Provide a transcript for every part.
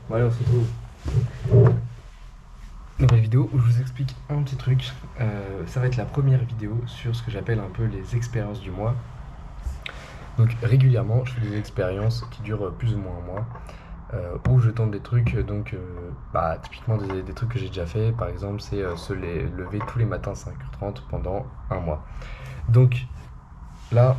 Bon allez, on se retrouve. Nouvelle vidéo où je vous explique un petit truc. Ça va être la première vidéo sur ce que j'appelle un peu les expériences du mois. Donc régulièrement, je fais des expériences qui durent plus ou moins un mois, où je tente des trucs, typiquement des trucs que j'ai déjà fait. Par exemple, c'est se lever tous les matins à 5h30 pendant un mois. Donc là,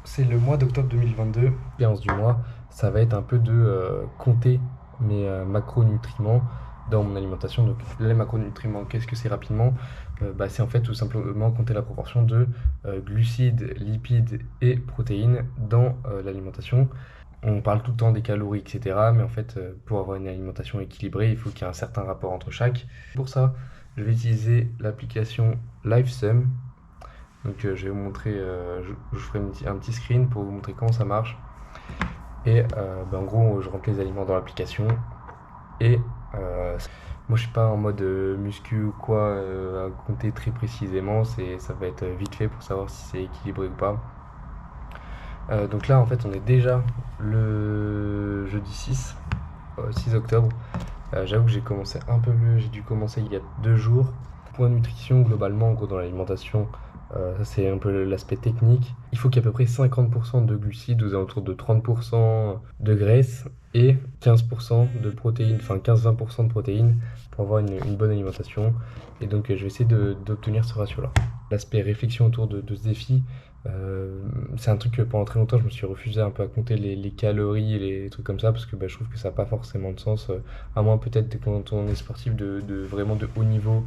c'est le mois d'octobre 2022. L'expérience du mois, ça va être un peu de compter mes macronutriments dans mon alimentation. Donc les macronutriments, qu'est-ce que c'est rapidement? C'est en fait tout simplement compter la proportion de glucides, lipides et protéines dans l'alimentation. On parle tout le temps des calories, etc. Mais en fait, pour avoir une alimentation équilibrée, il faut qu'il y ait un certain rapport entre chaque. Pour ça, je vais utiliser l'application LiveSum. Donc je vais vous montrer, je ferai un petit screen pour vous montrer comment ça marche. Et en gros, je rentre les aliments dans l'application. Et moi, je suis pas en mode muscu ou quoi, à compter très précisément. Ça va être vite fait pour savoir si c'est équilibré ou pas. Donc là, en fait, on est déjà le jeudi 6 octobre. J'avoue que j'ai commencé un peu mieux, j'ai dû commencer il y a 2 jours. Pour la nutrition, globalement, en gros, dans l'alimentation, ça c'est un peu l'aspect technique. Il faut qu'il y ait à peu près 50% de glucides, aux alentours de 30% de graisse et 15% de protéines, enfin 15-20% de protéines pour avoir une bonne alimentation. Et donc je vais essayer d'obtenir ce ratio-là. L'aspect réflexion autour de ce défi, c'est un truc que pendant très longtemps je me suis refusé un peu à compter les calories et les trucs comme ça parce que je trouve que ça n'a pas forcément de sens, à moins peut-être quand on est sportif vraiment de haut niveau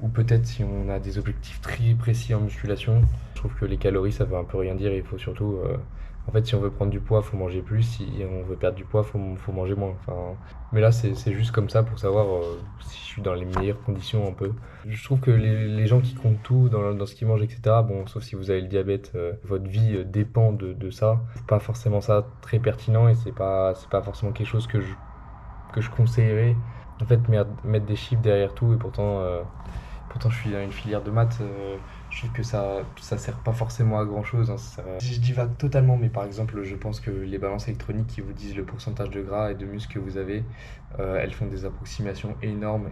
ou peut-être si on a des objectifs très précis en musculation. Je trouve que les calories ça veut un peu rien dire, il faut surtout en fait si on veut prendre du poids faut manger plus, si on veut perdre du poids faut manger moins. Mais là c'est juste comme ça pour savoir si je suis dans les meilleures conditions un peu. Je trouve que les gens qui comptent tout dans ce qu'ils mangent, etc., bon, sauf si vous avez le diabète, votre vie dépend de ça. C'est pas forcément ça très pertinent et c'est pas forcément quelque chose que je conseillerais. En fait, mettre des chiffres derrière tout et pourtant je suis dans une filière de maths, je trouve que ça sert pas forcément à grand chose, hein, je divague totalement, mais par exemple, je pense que les balances électroniques qui vous disent le pourcentage de gras et de muscles que vous avez, elles font des approximations énormes.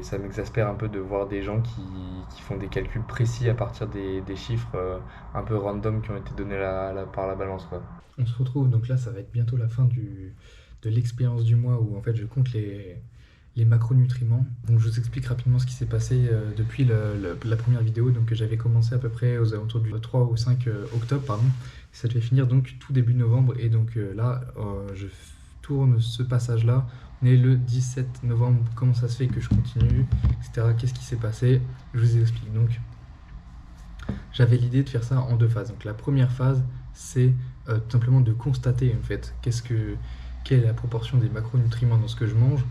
Ça m'exaspère un peu de voir des gens qui font des calculs précis à partir des chiffres un peu random qui ont été donnés par la balance, quoi. On se retrouve, donc là ça va être bientôt la fin de l'expérience du mois où en fait je compte les macronutriments. Donc je vous explique rapidement ce qui s'est passé depuis la première vidéo. Donc j'avais commencé à peu près aux alentours du 3 ou 5 octobre, pardon. Ça devait finir donc tout début novembre. Et donc là, je tourne ce passage-là. On est le 17 novembre. Comment ça se fait que je continue, etc. Qu'est-ce qui s'est passé? Je vous explique. Donc j'avais l'idée de faire ça en 2 phases. Donc la première phase, c'est tout simplement de constater en fait quelle est la proportion des macronutriments dans ce que je mange.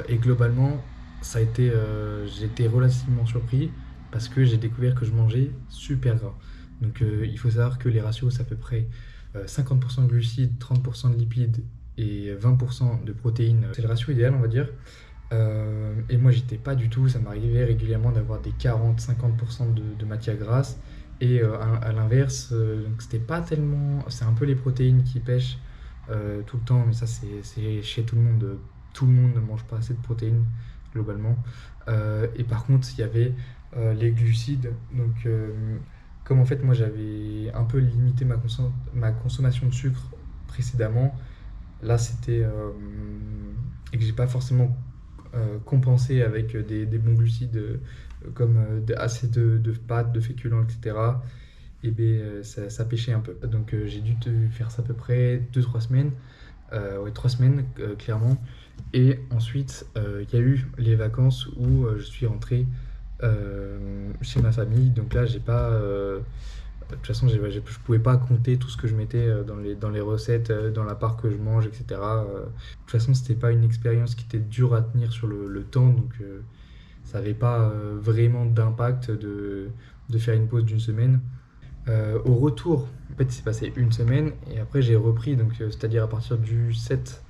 Et globalement, j'ai été relativement surpris parce que j'ai découvert que je mangeais super gras. Donc il faut savoir que les ratios, c'est à peu près 50% de glucides, 30% de lipides et 20% de protéines. C'est le ratio idéal, on va dire. Et moi, j'étais pas du tout. Ça m'arrivait régulièrement d'avoir des 40-50% de matière grasse. Et à l'inverse, donc c'était pas tellement. C'est un peu les protéines qui pêchent tout le temps, mais ça, c'est chez tout le monde. Tout le monde ne mange pas assez de protéines, globalement. Et par contre, il y avait les glucides. Donc, comme en fait, moi, j'avais un peu limité ma consommation de sucre précédemment, là, c'était. Et que j'ai pas forcément compensé avec des bons glucides comme assez de pâtes, de féculents, etc. Et bien, ça pêchait un peu. Donc, j'ai dû faire ça à peu près 2-3 semaines. Ouais, 3 semaines, clairement. Et ensuite, il y a eu les vacances où je suis rentré chez ma famille. Donc là, j'ai pas. De toute façon, je pouvais pas compter tout ce que je mettais dans les recettes, dans la part que je mange, etc. De toute façon, c'était pas une expérience qui était dure à tenir sur le temps. Donc ça n'avait pas vraiment d'impact de faire une pause d'1 semaine. Au retour, en fait, il s'est passé 1 semaine et après j'ai repris, donc c'est-à-dire à partir du 7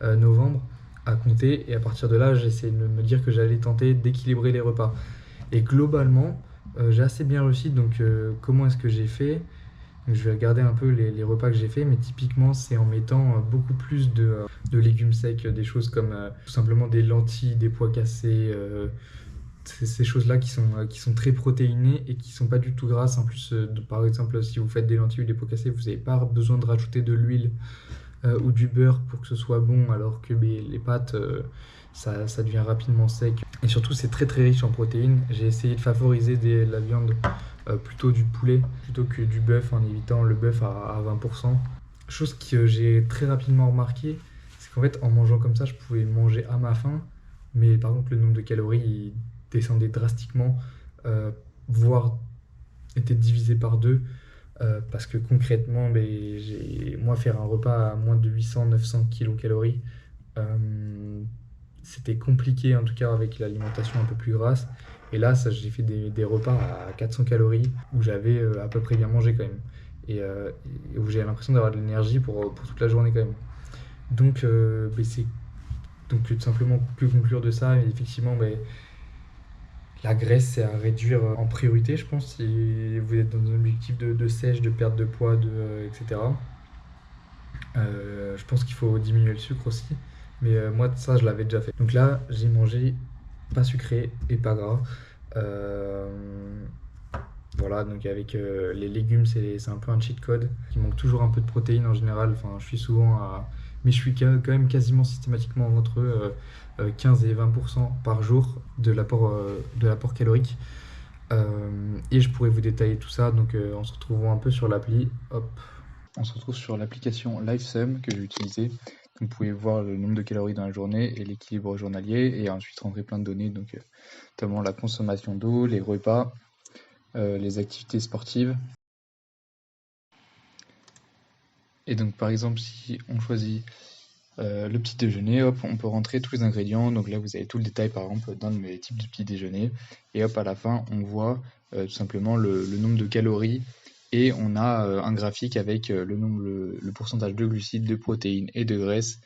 novembre à compter et à partir de là, j'ai essayé de me dire que j'allais tenter d'équilibrer les repas. Et globalement, j'ai assez bien réussi. Donc, comment est-ce que j'ai fait? Donc, je vais regarder un peu les repas que j'ai fait, mais typiquement, c'est en mettant beaucoup plus de légumes secs, des choses comme tout simplement des lentilles, des pois cassés, ces choses-là qui sont très protéinées et qui sont pas du tout grasses. En plus, par exemple, si vous faites des lentilles ou des pois cassés, vous n'avez pas besoin de rajouter de l'huile ou du beurre pour que ce soit bon, alors que les pâtes, ça devient rapidement sec. Et surtout, c'est très très riche en protéines. J'ai essayé de favoriser la viande plutôt du poulet plutôt que du bœuf en évitant le bœuf à 20%. Chose que j'ai très rapidement remarqué, c'est qu'en fait, en mangeant comme ça, je pouvais manger à ma faim, mais par contre, le nombre de calories il descendait drastiquement, euh, voire était divisé par deux. Parce que concrètement, ben, moi, faire un repas à moins de 800-900 kilocalories, euh, c'était compliqué en tout cas avec l'alimentation un peu plus grasse. Et là, ça, j'ai fait des repas à 400 calories où j'avais à peu près bien mangé quand même. Et et où j'ai l'impression d'avoir de l'énergie pour toute la journée quand même. Donc, ben, c'est donc tout simplement que conclure de ça. Et effectivement, ben, la graisse, c'est à réduire en priorité, je pense, si vous êtes dans un objectif de sèche, de perte de poids, etc. Je pense qu'il faut diminuer le sucre aussi. Mais moi, ça, je l'avais déjà fait. Donc là, j'ai mangé pas sucré et pas gras. Euh, voilà, donc avec les légumes, c'est un peu un cheat code. Il manque toujours un peu de protéines en général. Enfin, je suis souvent à. Mais je suis quand même quasiment systématiquement entre 15 et 20% par jour de l'apport calorique. Et je pourrais vous détailler tout ça, donc on se retrouve un peu sur l'appli. Hop. On se retrouve sur l'application LiveSum que j'ai utilisée. Vous pouvez voir le nombre de calories dans la journée et l'équilibre journalier et ensuite rentrer plein de données, donc notamment la consommation d'eau, les repas, les activités sportives. Et donc par exemple si on choisit le petit déjeuner, hop, on peut rentrer tous les ingrédients. Donc là, vous avez tout le détail, par exemple, d'un de mes types de petit déjeuner. Et hop, à la fin, on voit tout simplement le nombre de calories. Et on a un graphique avec le pourcentage de glucides, de protéines et de graisses.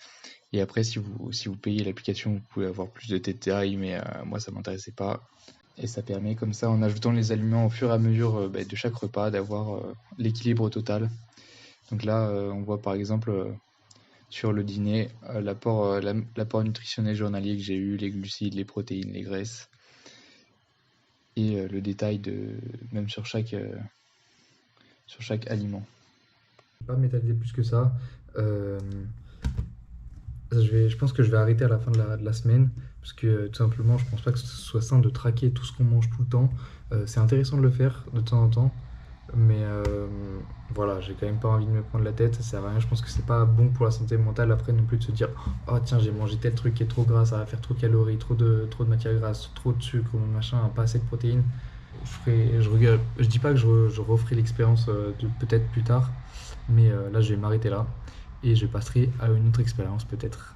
Et après, si vous payez l'application, vous pouvez avoir plus de détails, mais moi, ça m'intéressait pas. Et ça permet, comme ça, en ajoutant les aliments au fur et à mesure de chaque repas, d'avoir l'équilibre total. Donc là, on voit par exemple sur le dîner, l'apport nutritionnel journalier que j'ai eu, les glucides, les protéines, les graisses, et le détail même sur chaque aliment. Je ne vais pas m'étaler plus que ça. Euh, je pense que je vais arrêter à la fin de la semaine, parce que tout simplement, je pense pas que ce soit sain de traquer tout ce qu'on mange tout le temps. C'est intéressant de le faire de temps en temps, mais voilà, j'ai quand même pas envie de me prendre la tête, ça sert à rien. Je pense que c'est pas bon pour la santé mentale après non plus de se dire oh tiens, j'ai mangé tel truc qui est trop gras, ça va faire trop de calories, trop de matière grasse, trop de sucre, machin, pas assez de protéines. Je dis pas que je referai l'expérience peut-être plus tard, mais là je vais m'arrêter là et je passerai à une autre expérience peut-être.